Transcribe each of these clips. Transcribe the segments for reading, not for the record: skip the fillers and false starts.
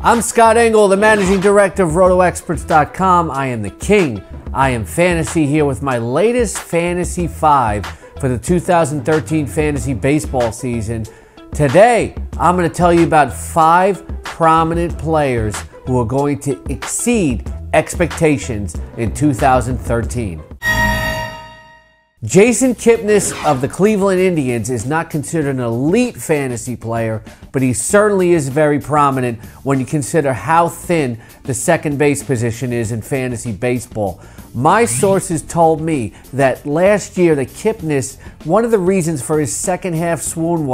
I'm Scott Engel, the Managing Director of RotoExperts.com. I am the king. I am fantasy here with my latest Fantasy 5 for the 2013 fantasy baseball season. Today, I'm going to tell you about 5 prominent players who are going to exceed expectations in 2013. Jason Kipnis of the Cleveland Indians is not considered an elite fantasy player, but he certainly is very prominent when you consider how thin the second base position is in fantasy baseball. My sources told me that last year that Kipnis, one of the reasons for his second half swoon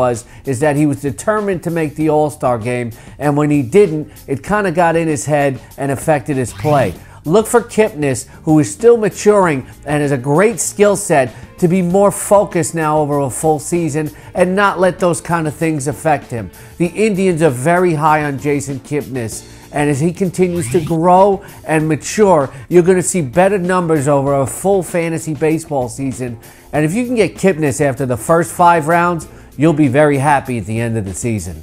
is that he was determined to make the All-Star game, and when he didn't, it kind of got in his head and affected his play. Look for Kipnis, who is still maturing and has a great skill set, to be more focused now over a full season and not let those kind of things affect him. The Indians are very high on Jason Kipnis, and as he continues to grow and mature, you're going to see better numbers over a full fantasy baseball season. And if you can get Kipnis after the first 5 rounds, you'll be very happy at the end of the season.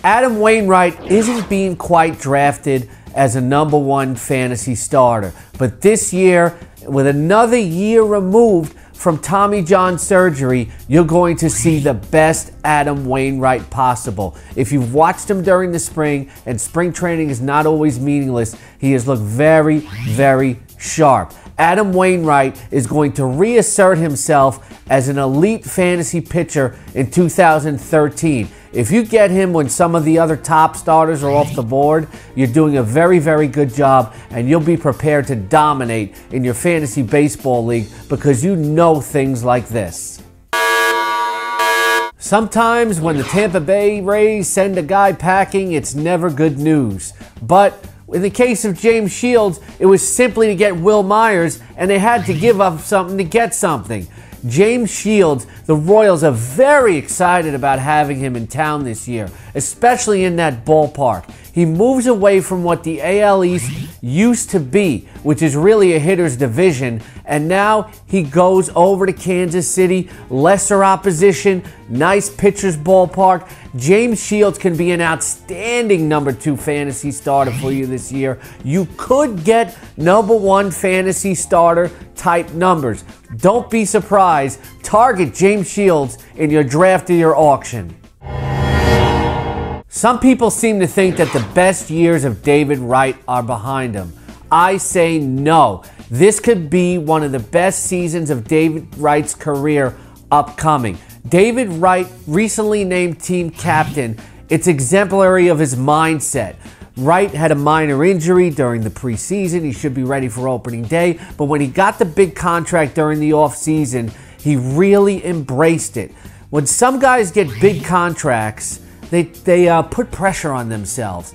Adam Wainwright isn't being quite drafted as a #1 fantasy starter, but this year, with another year removed from Tommy John surgery, you're going to see the best Adam Wainwright possible. If you've watched him during the spring, and spring training is not always meaningless, he has looked very, very sharp. Adam Wainwright is going to reassert himself as an elite fantasy pitcher in 2013. If you get him when some of the other top starters are off the board, you're doing a very, very good job, and you'll be prepared to dominate in your fantasy baseball league because you know things like this. Sometimes when the Tampa Bay Rays send a guy packing, it's never good news. But in the case of James Shields, it was simply to get Will Myers, and they had to give up something to get something. James Shields, the Royals are very excited about having him in town this year, especially in that ballpark. He moves away from what the AL East used to be, which is really a hitter's division, and now he goes over to Kansas City, lesser opposition, nice pitcher's ballpark. James Shields can be an outstanding #2 fantasy starter for you this year. You could get #1 fantasy starter type numbers. Don't be surprised. Target James Shields in your draft or your auction. Some people seem to think that the best years of David Wright are behind him. I say no. This could be one of the best seasons of David Wright's career upcoming. David Wright, recently named team captain, it's exemplary of his mindset. Wright had a minor injury during the preseason. He should be ready for opening day. But when he got the big contract during the offseason, he really embraced it. When some guys get big contracts, they put pressure on themselves.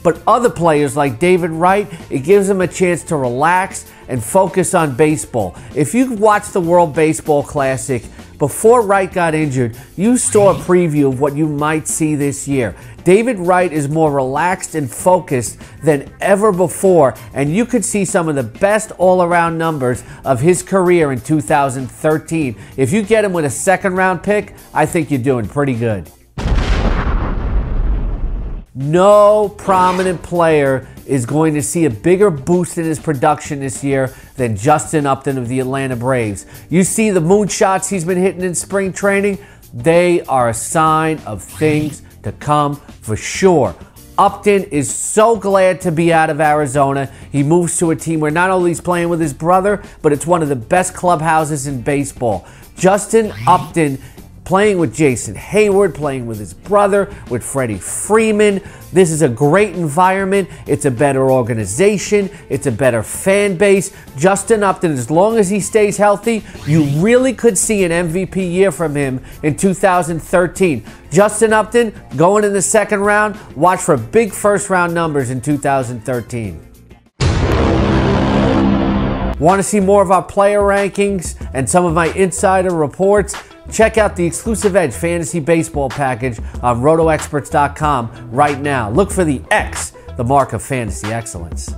But other players like David Wright, it gives them a chance to relax and focus on baseball. If you watched the World Baseball Classic before Wright got injured, you saw a preview of what you might see this year. David Wright is more relaxed and focused than ever before, and you could see some of the best all-around numbers of his career in 2013. If you get him with a second-round pick, I think you're doing pretty good. No prominent player is going to see a bigger boost in his production this year than Justin Upton of the Atlanta Braves. You see the moonshots he's been hitting in spring training? They are a sign of things to come for sure. Upton is so glad to be out of Arizona. He moves to a team where not only he's playing with his brother, but it's one of the best clubhouses in baseball. Justin Upton playing with Jason Hayward, playing with his brother, with Freddie Freeman. This is a great environment. It's a better organization. It's a better fan base. Justin Upton, as long as he stays healthy, you really could see an MVP year from him in 2013. Justin Upton, going in the second round, watch for big first-round numbers in 2013. Want to see more of our player rankings and some of my insider reports? Check out the Exclusive Edge Fantasy Baseball package on RotoExperts.com right now. Look for the X, the mark of fantasy excellence.